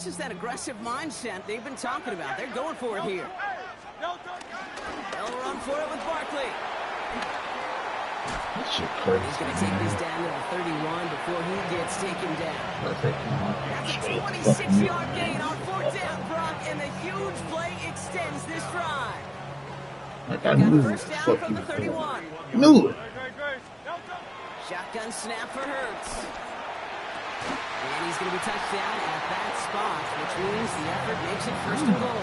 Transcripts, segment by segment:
This is that aggressive mindset they've been talking about. They're going for it here. They'll run for it with Barkley. He's going to take this down to the 31 before he gets taken down. Perfect. That's a 26-yard gain on 4th down, Brock, and the huge play extends this drive. Like I knew First down from the 31. Knew it. Shotgun snap for Hurts. And he's going to be touched down at that spot, which means the effort makes it 1st and goal.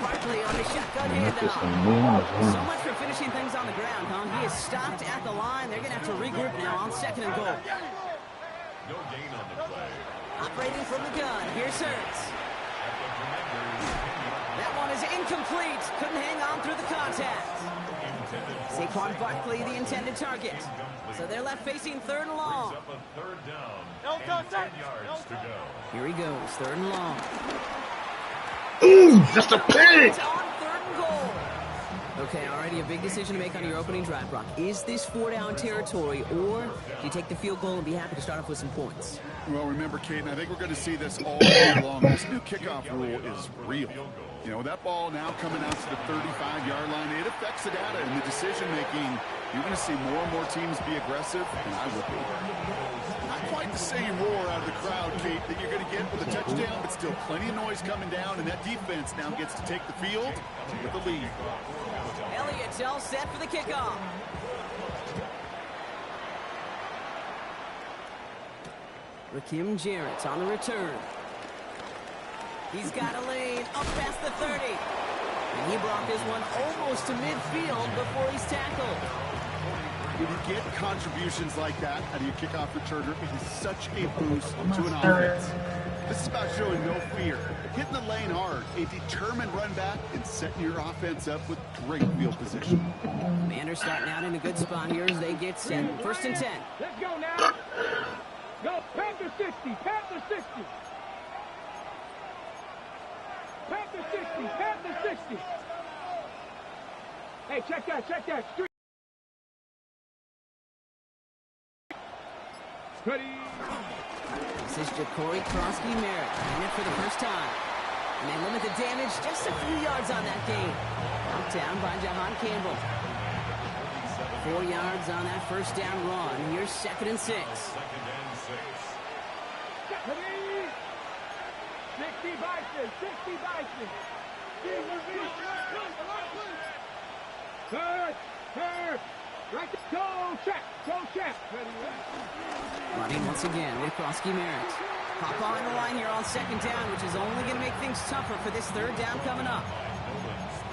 Barkley on the shotgun handoff. So much for finishing things on the ground, huh? He is stopped at the line. They're going to have to regroup now on 2nd and goal. No gain on the play. Operating from the gun. Here's Hurts. That one is incomplete. Couldn't hang on through the contact. Saquon Barkley, the intended target. So they're left facing 3rd and long. Here he goes, 3rd and long. Ooh, just a pick! On 3rd and goal. Okay, already a big decision to make on your opening drive, Brock. Is this 4-down territory, or do you take the field goal and be happy to start off with some points? Well, remember, Kate, I think we're going to see this all year long. This new kickoff rule is real. You know, that ball now coming out to the 35-yard line, it affects the data and the decision-making. You're going to see more and more teams be aggressive, and I would be. Not quite the same roar out of the crowd, Kate, that you're going to get with a touchdown, but still plenty of noise coming down, and that defense now gets to take the field with the lead. Elliott's all set for the kickoff. Rakim Jarrett on the return. He's got a lane up past the 30. And he brought this one almost to midfield before he's tackled. When you get contributions like that out of your kickoff returner, it is such a boost to an offense. This is about showing no fear, hitting the lane hard, a determined run back, and setting your offense up with great field position. Commanders starting out in a good spot here as they get set. 1st and 10. Let's go now. Go, Panther 60, Panther 60. Panther 60, Panther 60. Hey, check that, street. Ready. This is Ja'Cory Krosky-Merritt in it for the first time. And they limit the damage just a few yards on that gain. Knocked down by Jahan Campbell. 4 yards on that 1st down run. Here's 2nd and 6. Ready. 60 Bison, 60 Bison. Third. Right, go check. Ready. Running once again with Krosky-Merritt. Hop on the line here on 2nd down, which is only going to make things tougher for this 3rd down coming up.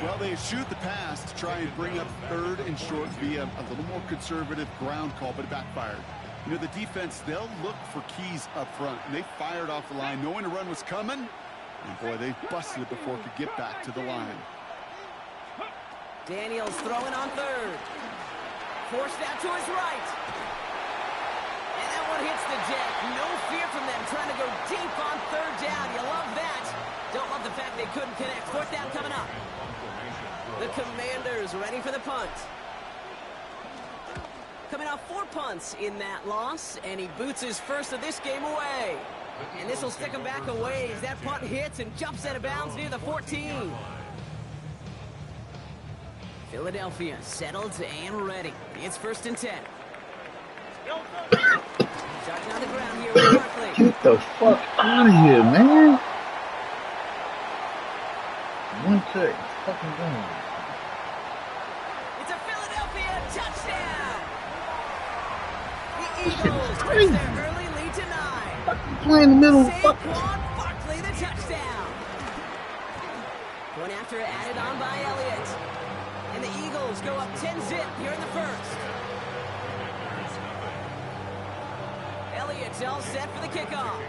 Well, they shoot the pass to try and bring up 3rd and short via a little more conservative ground call, but it backfired. You know, the defense, they'll look for keys up front, and they fired off the line knowing a run was coming. And boy, they busted it before it could get back to the line. Daniels throwing on 3rd. Forced out to his right. And that one hits the deck. No fear from them trying to go deep on 3rd down. You love that. Don't love the fact they couldn't connect. 4th down coming up. The Commanders ready for the punt. Coming off 4 punts in that loss, and he boots his first of this game away. And this will stick him back a ways. That punt hits and jumps out of bounds near the 14. Philadelphia settled and ready. It's 1st and 10. Starting on the ground here with Barkley. Get the fuck out of here, man. 1 tick. Fucking down. It's a Philadelphia touchdown. The Eagles push their early lead to 9. Fucking play in the middle. Saquon Barkley, the touchdown. One after added on by Elliott. And the Eagles go up 10-zip here in the 1st. Elliott's all set for the kickoff.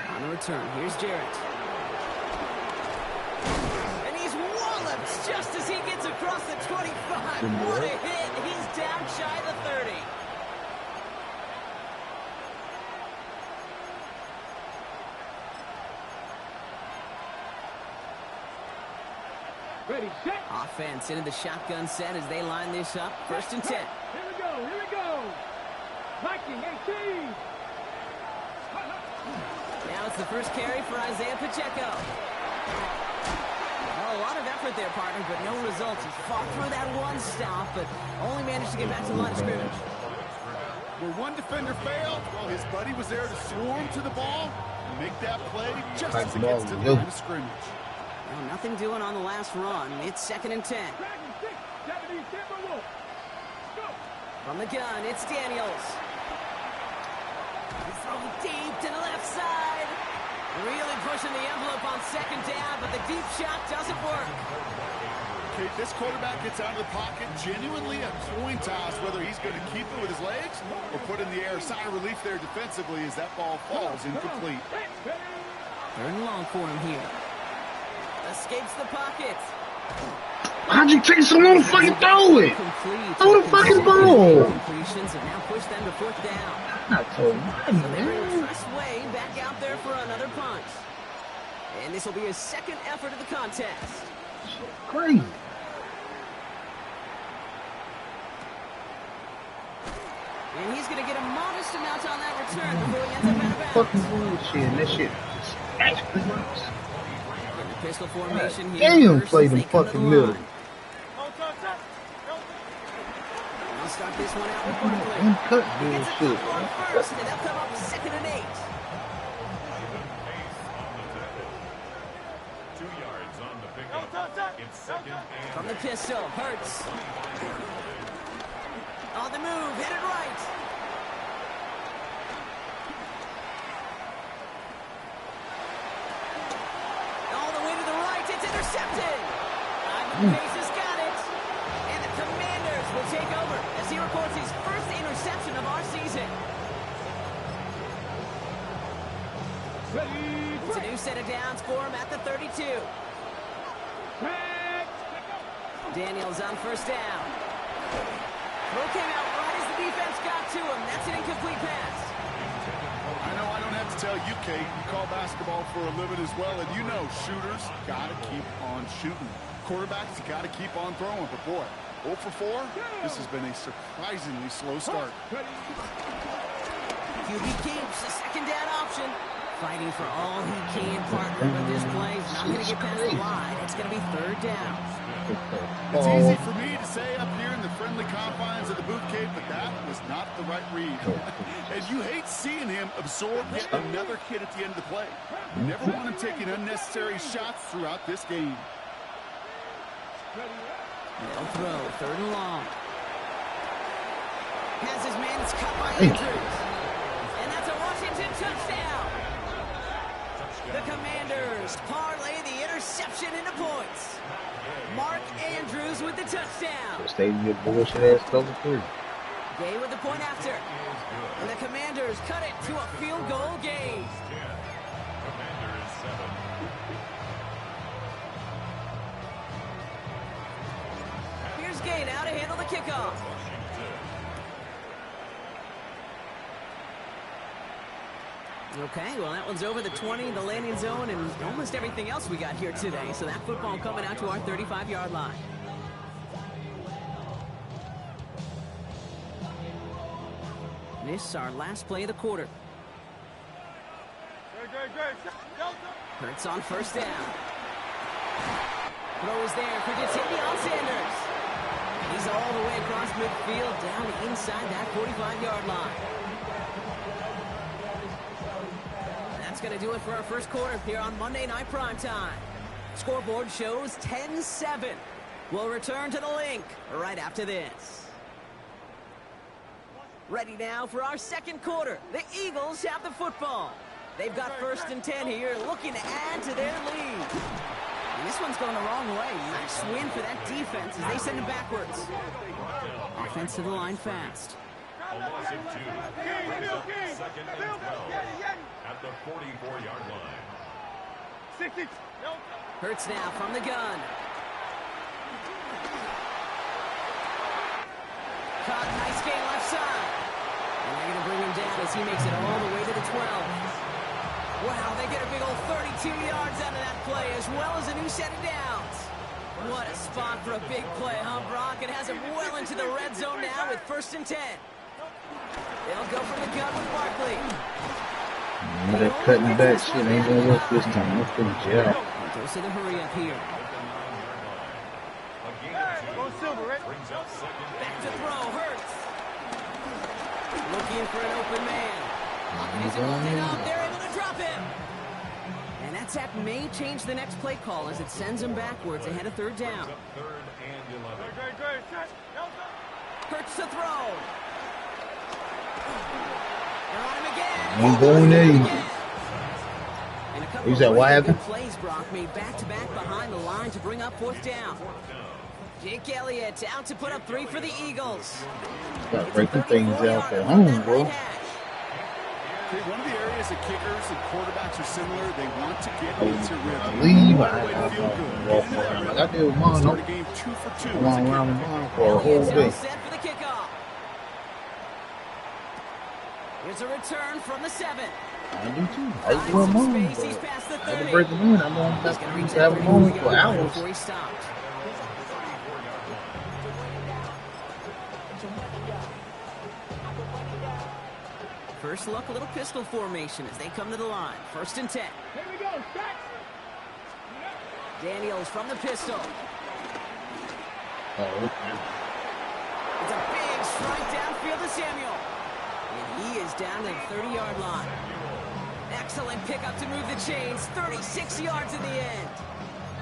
On the return, here's Jarrett. And he's walloped just as he gets across the 25. What a hit. He's down shy of the 30. Ready, set. Offense into the shotgun set as they line this up. 1st and 10. Here we go, here we go. Viking 18. Now it's the first carry for Isaiah Pacheco. Well, a lot of effort there, partner, but no results. He fought through that one stop, but only managed to get back to the line of scrimmage. Where one defender failed, well, his buddy was there to swarm to the ball and make that play just as it gets to the line of scrimmage. Well, nothing doing on the last run. It's 2nd and 10. Dragon 6, 70, Timberwolves. Go. From the gun, it's Daniels. He's throwing deep to the left side. Really pushing the envelope on 2nd down, but the deep shot doesn't work. Okay, this quarterback gets out of the pocket, genuinely a coin toss whether he's going to keep it with his legs or put in the air. Sigh of relief there defensively as that ball falls incomplete. 3rd and long for him here. Escapes the pocket. How'd you take so long to fucking throw it? Complete. Throw the fucking ball. Completions have now pushed them to 4th down. Not so mighty, So they bring man. Tress Way back out there for another punt. And this will be his 2nd effort of the contest. Crazy. And he's going to get a modest amount on that return before he ends up out of bounds. Fucking bullshit. And that shit actually works. In the pistol formation here. Damn, First play as them they come to fucking the middle. line. They'll start this one out with Barkley. Uncut He gets a bullshit. couple on 1st, and they'll come up 2nd and 8. 2 yards on the pickup. It's 2nd and From the pistol, Hurts. On the move, headed right. All the way to the right, it's intercepted. Ivan Pace has got it. And the Commanders will take over as he records his first interception of our season. Ready, It's a new set of downs for him at the 32. track. Daniels on 1st down. Throw came out right as the defense got to him. That's an incomplete pass. I know I don't have to tell you, Kate, you call basketball for a living as well, and you know shooters got to keep on shooting. Quarterbacks got to keep on throwing, but boy, 0 for 4, this has been a surprisingly slow start. QB keeps the 2nd down option. Fighting for all he can, partner, but this play is not going to get past the line. It's going to be 3rd down. It's easy for me to say up here in the friendly confines of the boot cave, but that was not the right read. And you hate seeing him absorb yet another hit at the end of the play. You never want him taking unnecessary shots throughout this game. They'll throw, 3rd and long. Has his man, it's cut by Andrews. And that's a Washington touchdown. The Commanders parlay the interception into points. Mark Andrews with the touchdown. Stay in your bullshit ass cover 3. Gay with the point after. And the Commanders cut it to a field goal game. Commanders 7. Here's Gay now to handle the kickoff. Okay, well, that one's over the 20, the landing zone, and almost everything else we got here today. So that football coming out to our 35-yard line. This is our last play of the quarter. Hurts on 1st down. Throw is there for Deion Sanders. He's all the way across midfield, down inside that 45-yard line. That's going to do it for our first quarter here on Monday Night Primetime. Scoreboard shows 10-7. We'll return to the link right after this. Ready now for our second quarter. The Eagles have the football. They've got 1st and 10 here, looking to add to their lead. And this one's going the wrong way. Nice win for that defense as they send it backwards. Offense to the line fast. Almost at 2. Brings up 2nd and 12 at the 44-yard line. 60. Hurts now from the gun. Caught, nice gain left side. And they're going to bring him down as he makes it all the way to the 12. Wow, they get a big old 32 yards out of that play as well as a new set of downs. What a spot for a big play, huh, Brock? It has him well into the red zone now with 1st and 10. They'll go for the gun with Barkley. They're cutting back shit. Ain't gonna work this time. Let's go jail. Goes to the hurry up here. Back to throw. Hurts. Looking for an open man. He's holding up. They're able to drop him. And that sack may change the next play call as it sends him backwards ahead of 3rd down. Hurts to throw. They're on him again. I'm going in. Who's that? What happened? Plays Brock made back-to-back behind the line to bring up 4th down. Jake Elliott out to put up 3 for the Eagles. Start breaking things out at home, bro. One of the areas that kickers and quarterbacks are similar, they want to get into rhythm. Leave. I walk around like I did with mine. Start a game 2 for 2. I'm on around mine for a whole day. Set for the kickoff. Here's a return from the 7. I do too. I do a moment, but I can break them in. I'm on that to have a moment for hours. Before he stopped. First look, a little pistol formation as they come to the line. 1st and 10. Here we go, stack. Daniels from the pistol. Oh, okay. It's a big strike downfield to Samuel. And he is down to the 30-yard line. Excellent pickup to move the chains. 36 yards in the end.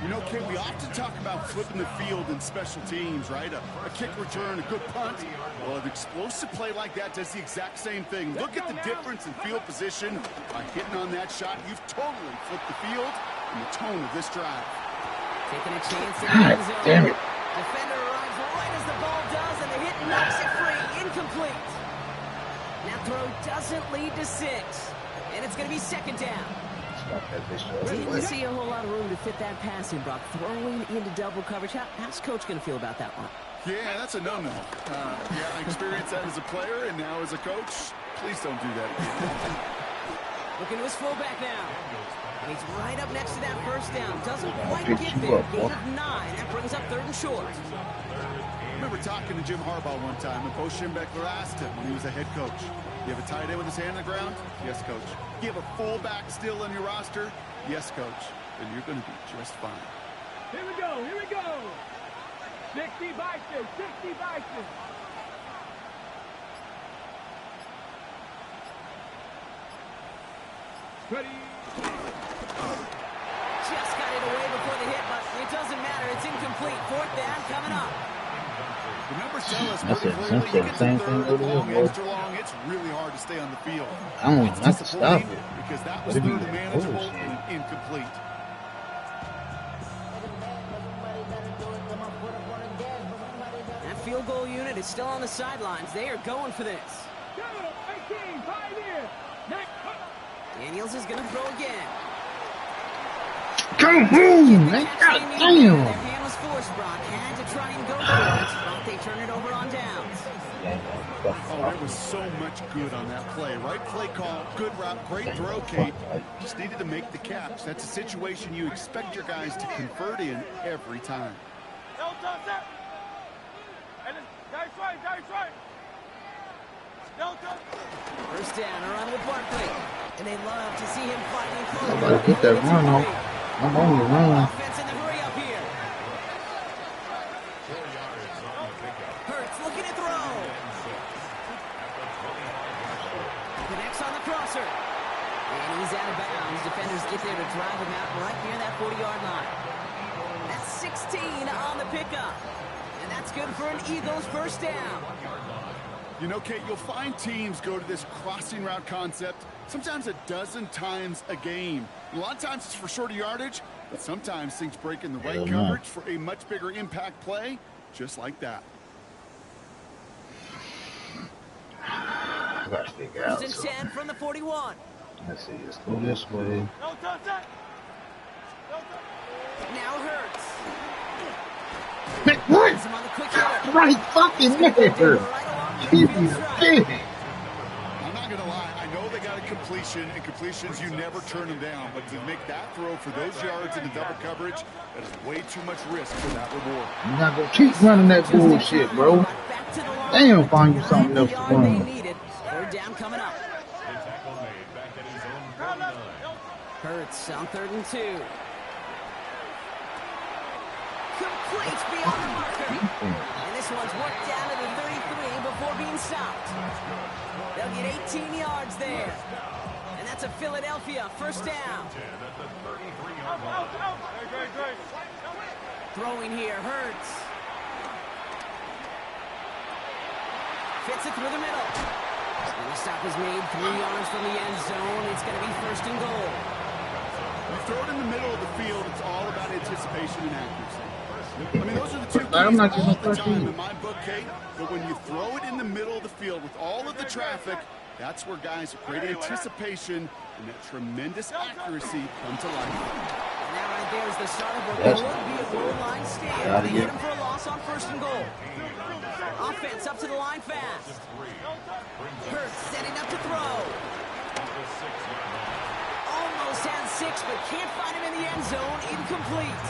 You know, Kate, we often talk about flipping the field in special teams, right? A kick return, a good punt. Well, an explosive play like that does the exact same thing. Look at the difference in field position. By hitting on that shot, you've totally flipped the field and the tone of this drive. Taking a chance in the God end zone. damn it. Defender arrives right as the ball does, and the hit knocks it free. Incomplete. That throw doesn't lead to 6. And it's going to be 2nd down. Didn't see a whole lot of room to fit that pass in, Brock. Throwing into double coverage. How's Coach going to feel about that one? Yeah, that's a no-no. Yeah, I experienced that as a player and now as a coach. Please don't do that again. Looking to his fullback now. And he's right up next to that 1st down. Doesn't quite Pick get you there. up, Gain boy. of 9. That brings up 3rd and short. I remember talking to Jim Harbaugh one time, and Coach Schembechler asked him when he was a head coach, you have a tight end with his hand on the ground? Yes, Coach. You have a fullback still on your roster? Yes, Coach. Then you're going to be just fine. Here we go, here we go. 60 by 6, 60 by 6. Ready. Just got it away before the hit, but it doesn't matter. It's incomplete. 4th down coming up. The numbers tell us That's pretty it. clearly That's you the get same to thing 3rd, over long, here, bro. extra long, it's really hard to stay on the field. I don't It's have to stop disappointing it. because that was But it 3rd be and manageable bullshit. and incomplete. That field goal unit is still on the sidelines. They are going for this. Go, 18, 5 here. Next. Daniels is going to throw again. Come on, man. God Their damn. hand was forced, Brock. Had to try and go for it, but they turn it over on downs. Oh, there was so much good on that play. Right play call, good route, great throw, Kate. Just needed to make the catch. That's a situation you expect your guys to convert in every time. First down, around with Barkley. And they love to see him fighting I'm about to get that run off. I'm on the run. Offense in the hurry up here. Hurts looking to throw. Connects on the crosser. And he's out of bounds. Defenders get there to drive him out right near that 40-yard line. That's 16 on the pickup. And that's good for an Eagles 1st down. You know, Kate, you'll find teams go to this crossing route concept sometimes a dozen times a game. A lot of times it's for shorter yardage, but sometimes things break in the right coverage for a much bigger impact play, just like that. I gotta figure out. First and 10 from the 41. Let's see. Let's go this way. Now Hurts. What? Him on the quick hitter. Right fucking there. Right along the He's midfield stripe. big. I'm not going to lie. I know they got to complete completion, and completions, you never turn them down. But to make that throw for those yards into double coverage, that is way too much risk for that reward. You're not going to keep running that bullshit, bro. Damn, find you something else to run. Third down coming up. The tackle made back at his own 39. Hurts on 3rd and 2. Completes beyond the marker. And this one's worked down to the 33 before being stopped. They'll get 18 yards there. And that's a Philadelphia first down. Throwing here, Hurts. Fits it through the middle. And the stop is made 3 yards from the end zone. It's going to be 1st and goal. You throw it in the middle of the field, it's all about anticipation and accuracy. I mean, those are the two keys I'm not all just the a time in my book, Kate. But when you throw it in the middle of the field with all of the traffic, that's where guys with great anticipation and that tremendous accuracy come to life. And that right there is the start of what will be a goal line stand. They hit him for a loss on 1st and goal. Offense up to the line fast. Hurts setting up to throw. Almost has 6, but can't find him in the end zone. Incomplete.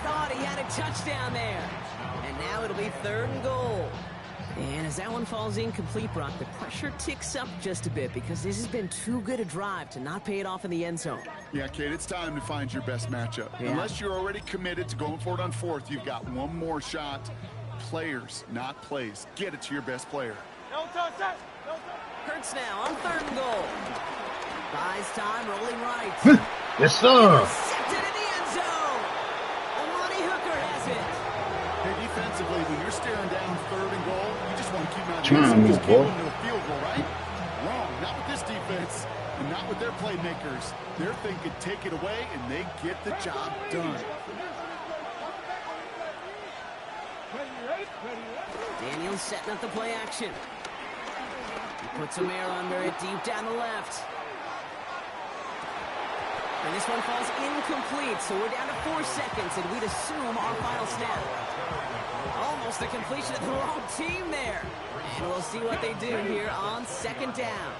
Thought he had a touchdown there. And now it'll be 3rd and goal. And as that one falls incomplete, Brock, the pressure ticks up just a bit because this has been too good a drive to not pay it off in the end zone. Yeah, Kate, it's time to find your best matchup. Yeah. Unless you're already committed to going for it on 4th, you've got one more shot. Players, not plays. Get it to your best player. Hurts now on 3rd and goal. Buys time, rolling right. Yes, sir. Intercepted in the end zone. Amani Hooker has it. Hey, defensively, when you're staring down 3rd and goal, you just want to keep out Trying to just move, keep boy. into a field goal, right? Wrong. Not with this defense, and not with their playmakers. They're thinking take it away, and they get the job done. Daniels setting up the play action. He puts some air under it deep down the left. And this one falls incomplete, so we're down to 4 seconds, and we'd assume our final snap. Almost a completion of the wrong team there. And we'll see what they do here on 2nd down.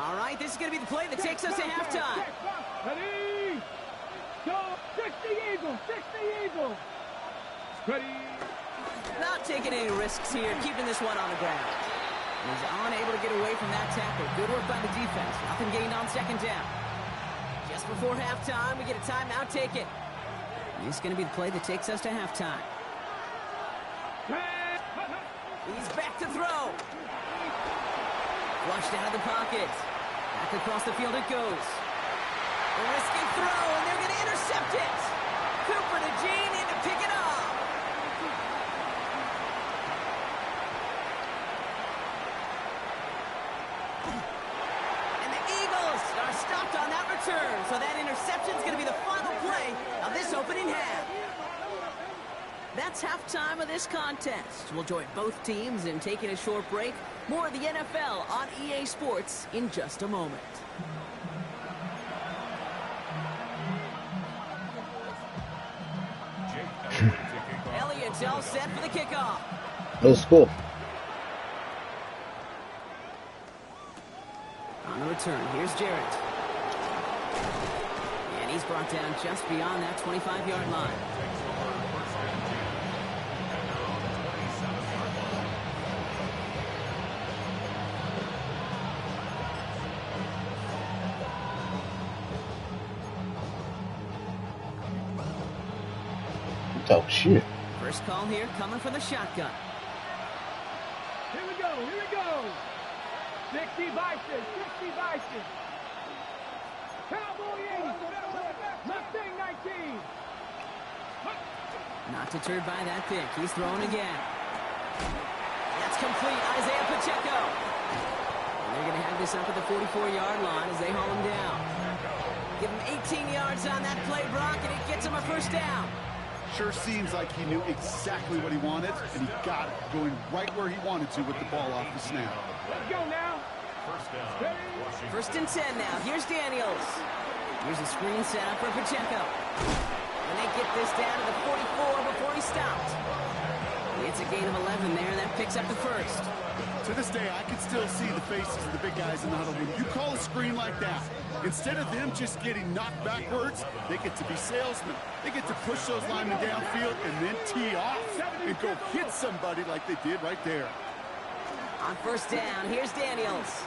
All right, this is going to be the play that takes us to halftime. Ready? Go! 60 Eagles! 60 Eagles! Ready? Not taking any risks here, keeping this one on the ground. He's unable to get away from that tackle. Good work by the defense. Nothing gained on 2nd down. Just before halftime, we get a timeout taken. This is going to be the play that takes us to halftime. He's back to throw. Flushed out of the pocket. Back across the field it goes. A risky throw, and they're going to intercept it. Cooper to Gene in to pick it up. And the Eagles are stopped on that return, so that interception is going to be the final play of this opening half. That's halftime of this contest. We'll join both teams in taking a short break. More of the NFL on EA Sports in just a moment. Elliott's all set for the kickoff. Let's go. On the return, here's Jarrett. And he's brought down just beyond that 25-yard line. Talk shit. First call here coming from the shotgun. Here we go, here we go. 60 Bison, 60 Bison. Cowboy 80, Mustang 19. Not deterred by that pick. He's throwing again. That's complete. Isaiah Pacheco. And they're going to have this up at the 44-yard line as they haul him down. Give him 18 yards on that play, Brock, and it gets him a first down. Sure seems like he knew exactly what he wanted, and he got it, going right where he wanted to with the ball off the snap. Let's go now. First and 10 now. Here's Daniels. Here's a screen set up for Pacheco. And they get this down to the 44 before he stopped. It's a gain of 11 there, and that picks up the first. To this day, I can still see the faces of the big guys in the huddle. When you call a screen like that, instead of them just getting knocked backwards, they get to be salesmen. They get to push those linemen downfield and then tee off and go hit somebody like they did right there. On first down, here's Daniels.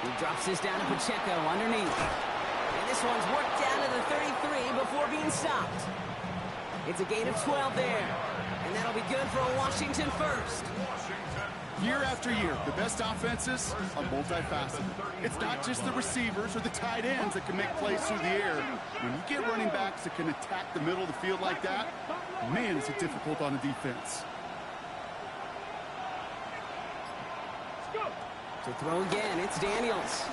He drops this down to Pacheco underneath. And this one's worked down to the 33 before being stopped. It's a gain of 12 there. And that'll be good for a Washington first. Year after year, the best offenses are multifaceted. It's not just the receivers or the tight ends that can make plays through the air. When you get running backs that can attack the middle of the field like that, man, is it difficult on a defense. To throw again, it's Daniels.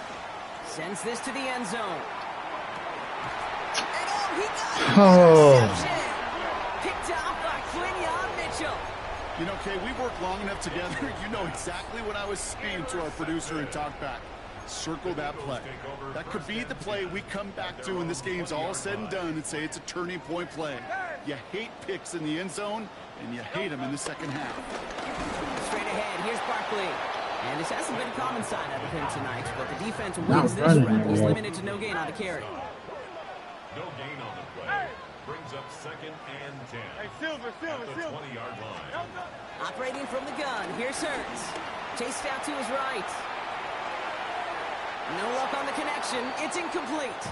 Sends this to the end zone. And he got it! Picked off by Quinion Mitchell. You know, Kay, we worked long enough together. You know exactly what I was saying to our producer and talkback. Circle that play. That could be the play we come back to when this game's all said and done and say it's a turning point play. You hate picks in the end zone, and you hate them in the second half. Straight ahead, here's Barkley. And this hasn't been a common side out of him tonight, but the defense wins this rep. He's limited to no gain on the carry. No gain on the play. Brings up 2nd and 10. Hey, Silver. At the 20-yard line. Operating from the gun, here's Hurts. Chased out to his right. No luck on the connection. It's incomplete.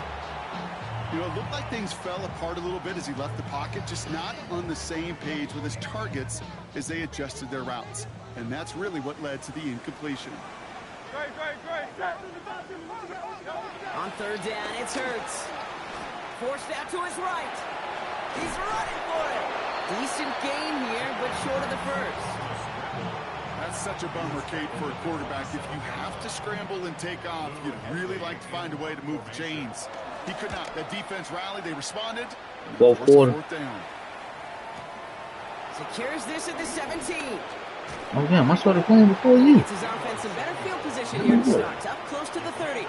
You know, it looked like things fell apart a little bit as he left the pocket, just not on the same page with his targets as they adjusted their routes. And that's really what led to the incompletion. Great. On third down, it's Hurts. Forced out to his right. He's running for it. Decent gain here, but short of the first. That's such a bummer, Kate, for a quarterback. If you have to scramble and take off, you'd really like to find a way to move the chains. He could not. That defense rallied. They responded. Go forward. Fourth down. Secures this at the 17. Oh, damn, I started playing before you. It's his offense in better field position here to start. Up close to the 30.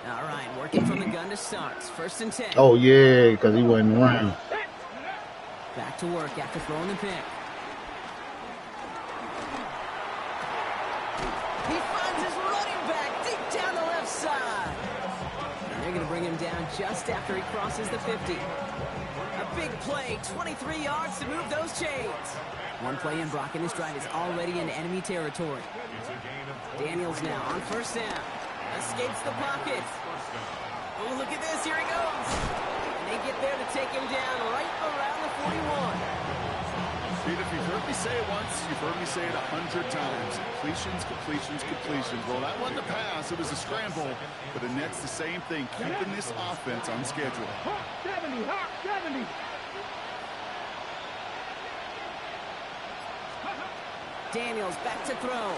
All right, working from the gun to start. First and 10. Oh, yeah, because he wasn't running. Back to work after throwing the pick. He finds his running back deep down the left side. And they're going to bring him down just after he crosses the 50. A big play, 23 yards to move those chains. One play in, Brock, and this drive is already in enemy territory. Daniels now on first down. Escapes the pocket. Oh, look at this. Here he goes. And they get there to take him down right around the 41. Pete, if you've heard me say it once, you've heard me say it 100 times. Completions. Well, that wasn't a pass. It was a scramble. But the net's the same thing, keeping this offense on schedule. 70. Daniels back to throw.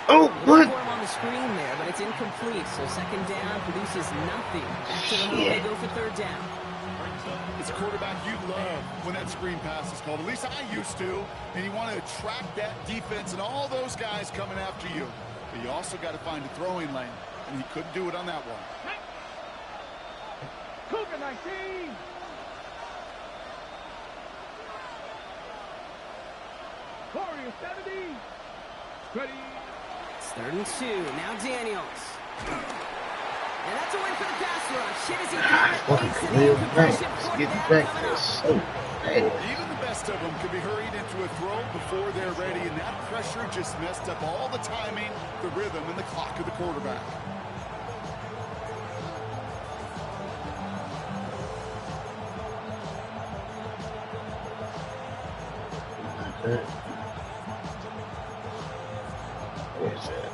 Oh, what? Him on the screen there, but it's incomplete. So second down produces nothing. Back to the hole. They go for third down. It's a quarterback you love when that screen pass is called. At least I used to. And you want to attract that defense and all those guys coming after you. But you also got to find a throwing lane. And he couldn't do it on that one. Cougar 19. Corey 70. Ready. It's 3rd and 2. Now Daniels. And that's a win for the pass rush. Hit as he Let's get back there. So bad. Even the best of them could be hurried into a throw before they're ready, and that pressure just messed up all the timing, the rhythm, and the clock of the quarterback. Where's it?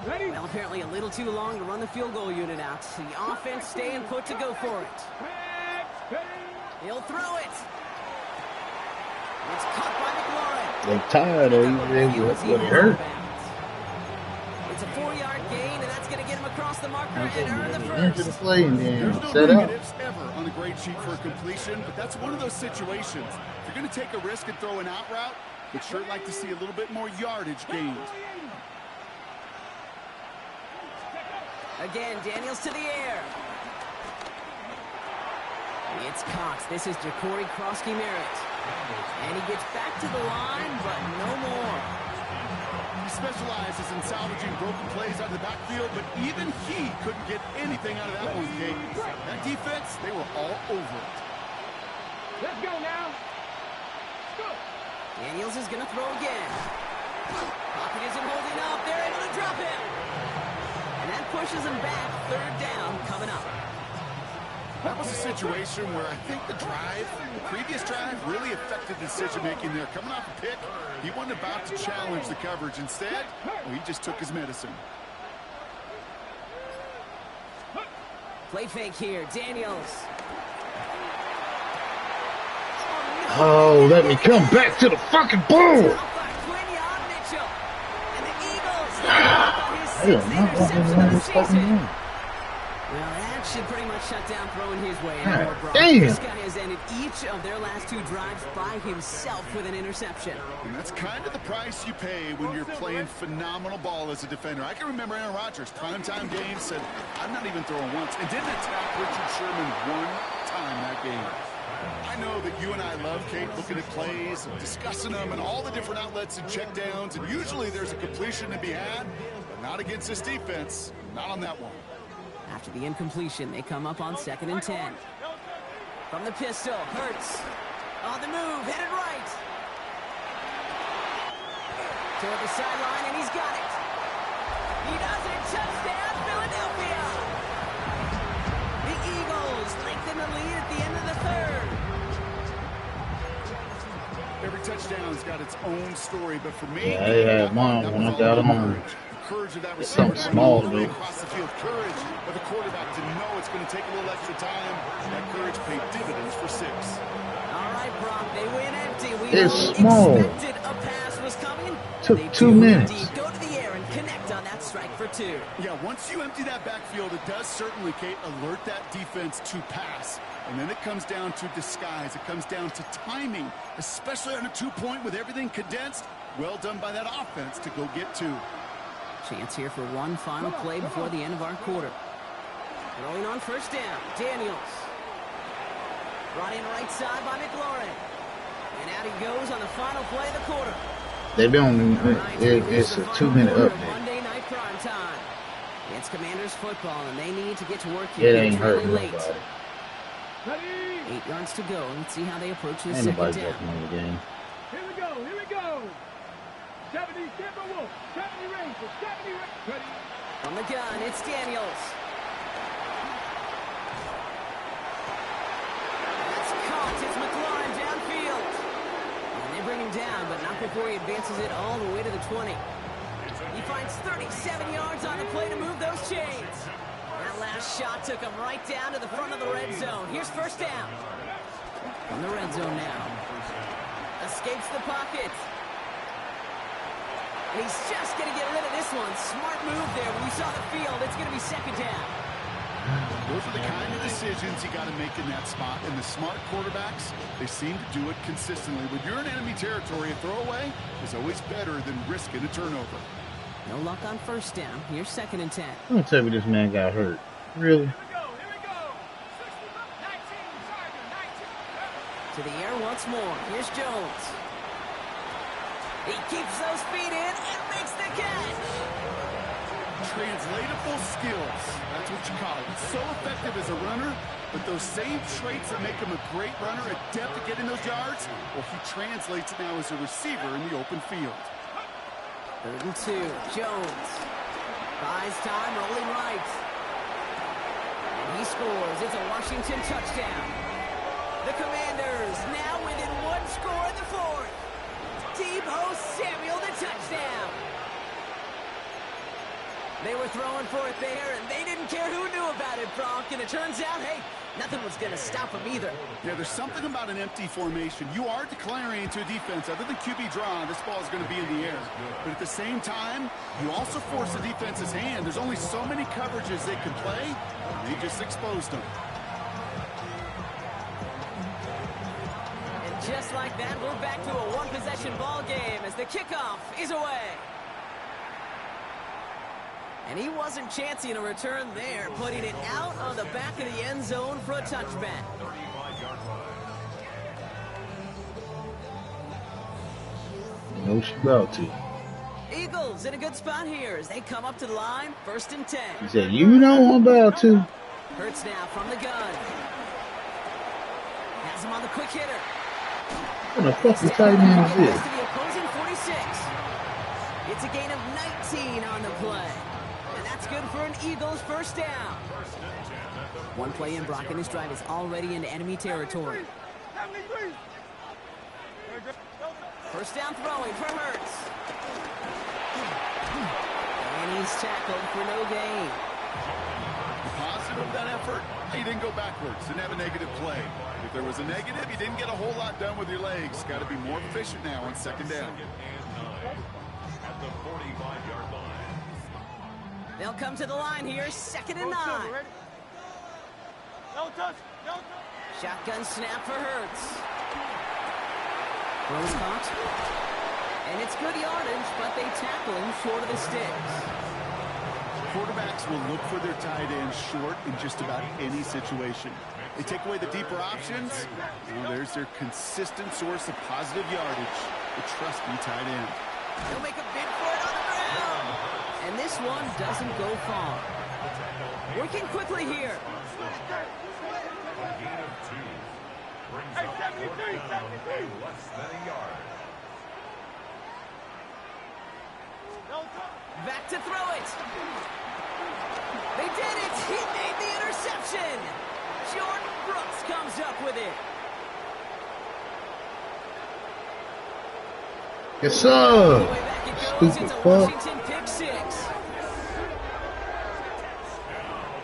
Ready. Well, apparently a little too long to run the field goal unit out. The offense staying put to go for it. He'll throw it. It's caught by McLaurin. They tired of you. What hurt? It's a 4-yard gain, and that's going to get him across the marker and earn the Into the first. play and then There's no set up. negatives ever on a grade sheet for a completion, but that's one of those situations. If you're going to take a risk and throw an out route, you'd sure like to see a little bit more yardage gained. Again, Daniels to the air. It's Cox. This is Ja'Cory Krosky-Merritt. And he gets back to the line, but no more. He specializes in salvaging broken plays out of the backfield, but even he couldn't get anything out of that one, Kate. That defense, they were all over it. Let's go now. Go. Daniels is going to throw again. Pocket isn't holding up. They're able to drop him. And that pushes him back. Third down coming up. That was a situation where I think the previous drive, really affected decision-making there. Coming off a pick, he wasn't about to challenge the coverage. Instead, well, he just took his medicine. Play fake here. Daniels. Oh, let me come back to the fucking ball. Well, that should pretty much shut down throwing his way. Damn. This guy has ended each of their last 2 drives by himself with an interception. And that's kind of the price you pay when you're playing phenomenal ball as a defender. I can remember Aaron Rodgers, primetime game, said, I'm not even throwing once, and didn't attack Richard Sherman one time that game. I know that you and I love, Kate, looking at plays and discussing them and all the different outlets and checkdowns, and usually there's a completion to be had, but not against this defense, not on that one. After the incompletion, they come up on 2nd and 10. From the pistol, Hurts. On the move, headed right. Toward the sideline, and he's got it. He does it. Touchdown, Philadelphia. The Eagles lengthen the lead at the end of the 3rd. Every touchdown's got its own story, but for me, Yeah, I had mine when I got them on. Courage of that It's receiver, something small, all the way though. across the field. Courage of the quarterback to know it's going to take a little extra time. That courage paid dividends for 6. All right, Brock, they win empty. We It's all small. expected a pass was coming. Took They 2 do minutes. indeed go to the air and connect on that strike for 2. Yeah, once you empty that backfield, it does certainly, Kate, alert that defense to pass. And then it comes down to disguise. It comes down to timing, especially on a 2-point with everything condensed. Well done by that offense to go get 2. Chance here for one final play before the end of our quarter. Throwing on 1st down, Daniels. Brought in right side by McLaurin. And out he goes on the final play of the quarter. They don't. It's a 2-minute update. Monday night prime time. It's Commanders football, and they need to get to work here. It ain't It's really hurting late. nobody. 8 yards to go. Let's see how they approach this Ain't 2nd nobody down. jumping on the game. Here we go. Here we go. 70 Timberwolves. 70 Rangers. 70 Rangers. Ready? From the gun, it's Daniels. That's caught. It's McLaurin downfield. And they bring him down, but not before he advances it all the way to the 20. He finds 37 yards on the play to move those chains. That last shot took him right down to the front of the red zone. Here's 1st down. From the red zone now. Escapes the pocket. And he's just going to get rid of this one. Smart move there. When you saw the field, it's going to be 2nd down. Those are the kind of decisions you got to make in that spot. And the smart quarterbacks, they seem to do it consistently. When you're in enemy territory, a throwaway is always better than risking a turnover. No luck on 1st down. Here's 2nd and 10. Don't tell me this man got hurt. Really? Here we go. Here we go. 19. Sergeant. 19. To the air once more. Here's Jones. He keeps those feet in and makes the catch. Translatable skills. That's what you call it. So effective as a runner, but those same traits that make him a great runner, adept at getting those yards, well, he translates it now as a receiver in the open field. 3rd and 2. Jones. Buys time, rolling right. And he scores. It's a Washington touchdown. The Commanders now within 1 score in the 4th. Deebo Samuel, the touchdown. They were throwing for it there, and they didn't care who knew about it, Bronk. And it turns out, hey, nothing was going to stop them either. Yeah, there's something about an empty formation. You are declaring into a defense. Other than QB draw, this ball is going to be in the air. But at the same time, you also force the defense's hand. There's only so many coverages they can play, and they just exposed them. And just like that, we're back to a one-possession ball game as the kickoff is away. And he wasn't chancing a return there, putting it out on the back of the end zone for a touchback. 35-yard line. You know she about to. Eagles in a good spot here as they come up to the line, 1st and 10. He said, you know I'm about to. Hurts now from the gun. Has him on the quick hitter. What the fucking tight end is this? To the opposing 46. It's a gain of 19 on the play. And that's good for an Eagles first down. One play in, Brock, and his drive is already into enemy territory. First down throwing for Hurts. And he's tackled for no gain. Positive of that effort, he didn't go backwards, didn't have a negative play. If there was a negative, you didn't get a whole lot done with your legs. Got to be more efficient now on 2nd down. 2nd and 9 at the 45-yard line. They'll come to the line here, 2nd and 9. Shotgun snap for Hurts. Throws caught. And it's good yardage, but they tackle him short of the sticks. Quarterbacks will look for their tight end short in just about any situation. They take away the deeper options. Well, there's their consistent source of positive yardage, the trusty tight end. They'll make a bid for it on the ground. And this one doesn't go far. Working quickly here. A gain of 2. Brings up 4th down and less than a yard. Back to throw it. They did it. He made the interception. Jordan Brooks comes up with it. Yes, sir. Way back it goes. Stupid It's a fuck. Washington pick 6.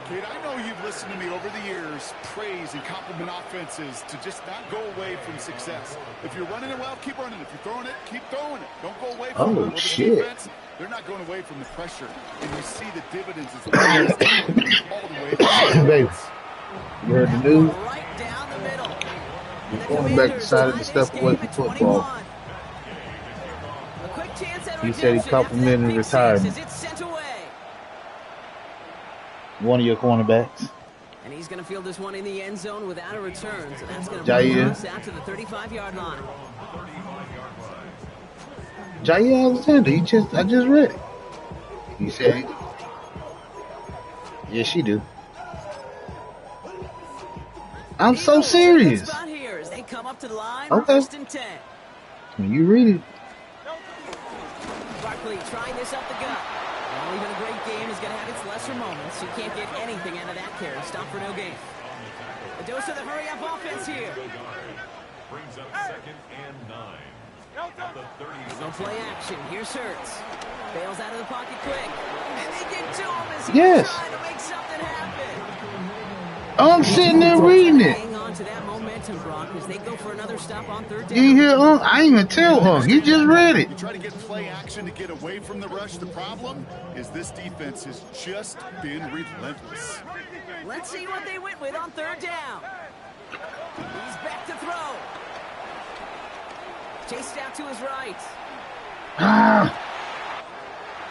Kid, I know you've listened to me over the years praise and compliment offenses to just not go away from success. If you're running it well, keep running. If you're throwing it, keep throwing it. Don't go away from it. Well, the shit. defense, they're not going away from the pressure. And you see the dividends as well all the way to Baby, you heard the news? Right down the middle. The quarterback decided to step away from football. A quick chance at He said he redemption complimented after that pick retirement. six as it's sent away. One of your cornerbacks. And he's going to field this one in the end zone without a return. So that's going to Jair. bring us out to the 35-yard line. Jair Alexander, I just read it. He said, yes, she do. I'm so Eagles in a good serious. spot here as they come up to the line. Okay. 1st and 10. When you read it, Barkley trying this up the gut. Well, even a great game is going to have its lesser moments. You can't get anything out of that carry. Stop for no gain. A dose of the hurry-up offense here. Brings up 2nd and 9 at the 36. No play action. Here's Hurts. Bails out of the pocket quick. And they get to him as he's Yes. trying to make something happen. I'm sitting there reading it. Hang on to that momentum, Brock, as they go for another stop on 3rd down. You hear I ain't even tell He just read it. You try to get play action to get away from the rush. The problem is this defense has just been relentless. Let's see what they went with on 3rd down. He's back to throw. Chased out to his right. Ah,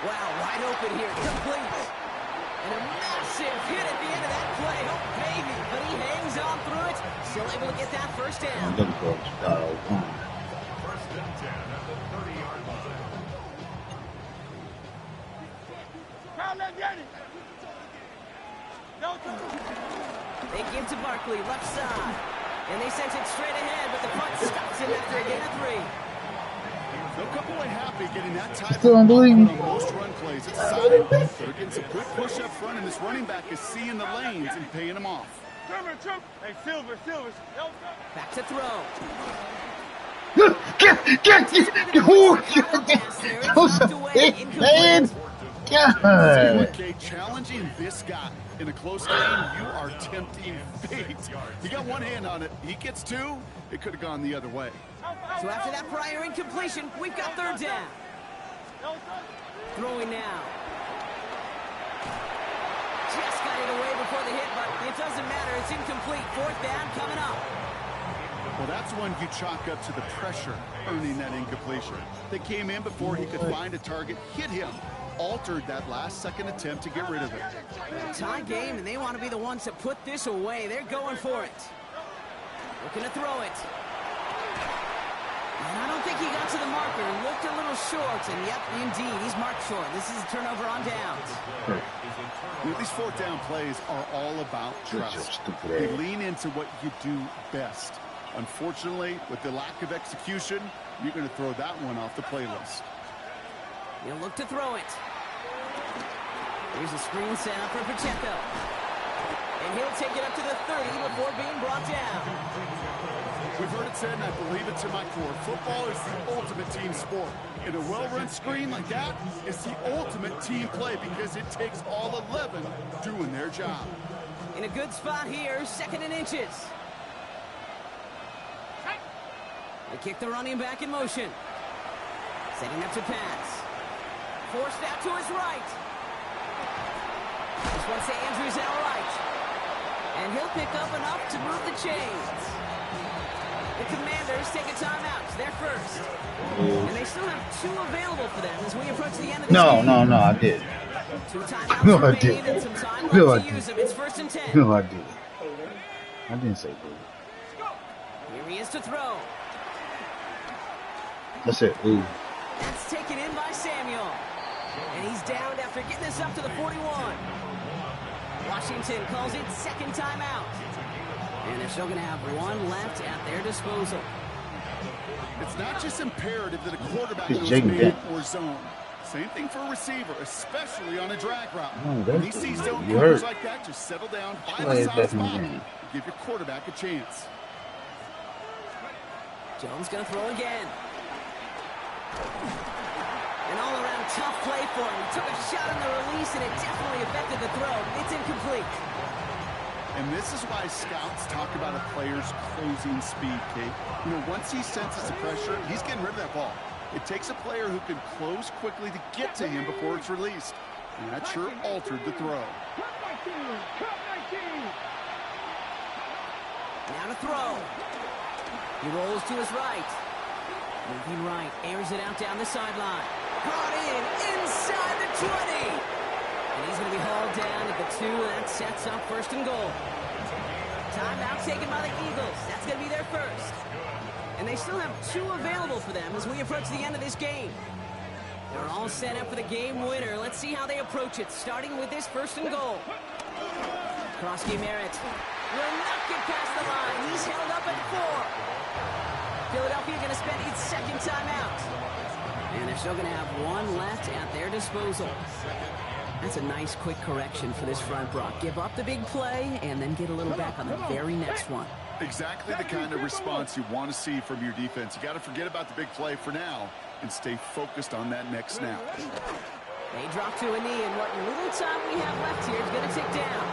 Wow, wide open here, complete. And a massive hit at the end of that play. Oh, baby, but he hangs on through it. Still able to get that first down. look for it. 1st and 10 at the 30-yard line. They give to Barkley, left side. And they sent it straight ahead, but the punt stops him after a gain of 3. They'll come away happy getting that type Still of unbelievable. on most run plays. It's solid. They're getting some quick push up front, and this running back is seeing the lanes and paying them off. Hey, Silver. Back to throw. Man. God. Okay, challenging this guy in a close game, you are tempting fate. He got one hand on it. He gets 2. It could have gone the other way. So after that prior incompletion, we've got 3rd down. Throwing now. Just got it away before the hit, but it doesn't matter. It's incomplete. 4th down coming up. Well, that's one you chalk up to the pressure earning that incompletion. They came in before he could find a target, hit him, altered that last-second attempt to get rid of it. Tie game, and they want to be the ones that put this away. They're going for it. Looking to throw it. And I don't think he got to the marker. Looked a little short, and yep, indeed, he's marked short. This is a turnover on downs. These fourth down plays are all about trust. They lean into what you do best. Unfortunately, with the lack of execution, you're going to throw that one off the playlist. He'll look to throw it. Here's a screen set up for Pacheco. And he'll take it up to the 30 before being brought down. We've heard it said, and I believe it to my core, football is the ultimate team sport. And a well-run screen like that is the ultimate team play because it takes all 11 doing their job. In a good spot here, 2nd and inches. They kick the running back in motion. Setting up to pass. Forced out to his right. This one's to Andrews out right. And he'll pick up enough to move the chains. The Commanders take a timeout. They're first. And they still have 2 available for them as we approach the end of this game. No, I did. 2 timeouts remaining and some time left to use them. It's 1st and 10. No, I did. I didn't say that. Here he is to throw. I said, ooh. That's taken in by Samuel. And he's downed after getting this up to the 41. Washington calls it 2nd timeout. And they're still going to have 1 left at their disposal. It's not just imperative that a quarterback goes man or zone. Same thing for a receiver, especially on a drag route. When he sees zone coverage like that, just settle down, find a soft spot, give your quarterback a chance. Jones going to throw again. An all-around tough play for him. He took a shot on the release, and it definitely affected the throw. It's incomplete. And this is why scouts talk about a player's closing speed, Kate. You know, once he senses the pressure, he's getting rid of that ball. It takes a player who can close quickly to get to him before it's released. And that sure altered the throw. Now to throw. He rolls to his right. Moving right, airs it out down the sideline. Brought in, inside the 20. And he's going to be hauled down at the 2, and that sets up 1st and goal. Timeout taken by the Eagles. That's going to be their first. And they still have 2 available for them as we approach the end of this game. They're all set up for the game winner. Let's see how they approach it, starting with this 1st and goal. Krosky Merritt will not get past the line. He's held up at 4. Philadelphia going to spend its 2nd timeout. And they're still going to have 1 left at their disposal. That's a nice quick correction for this front, Brock. Give up the big play and then get a little back on the very next one. Exactly the kind of response you want to see from your defense. You got to forget about the big play for now and stay focused on that next snap. They drop to a knee, and what little time we have left here is going to tick down.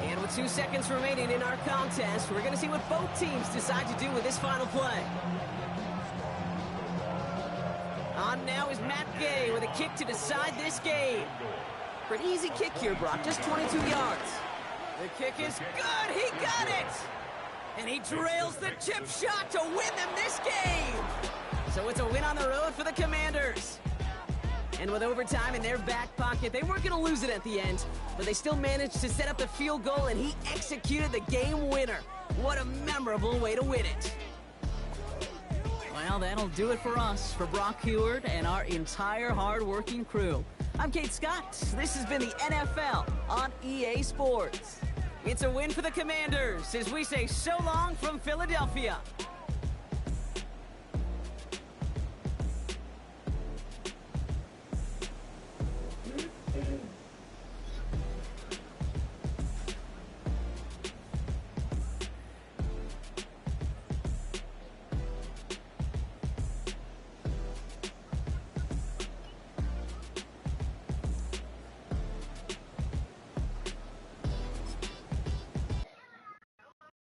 And with 2 seconds remaining in our contest, we're going to see what both teams decide to do with this final play. On now is Matt Gay with a kick to decide this game. For an easy kick here, Brock, just 22 yards. The kick is good. He got it. And he drills the chip shot to win them this game. So it's a win on the road for the Commanders. And with overtime in their back pocket, they weren't going to lose it at the end, but they still managed to set up the field goal, and he executed the game winner. What a memorable way to win it. Well, that'll do it for us, for Brock Heward and our entire hard-working crew. I'm Kate Scott. This has been the NFL on EA Sports. It's a win for the Commanders as we say so long from Philadelphia.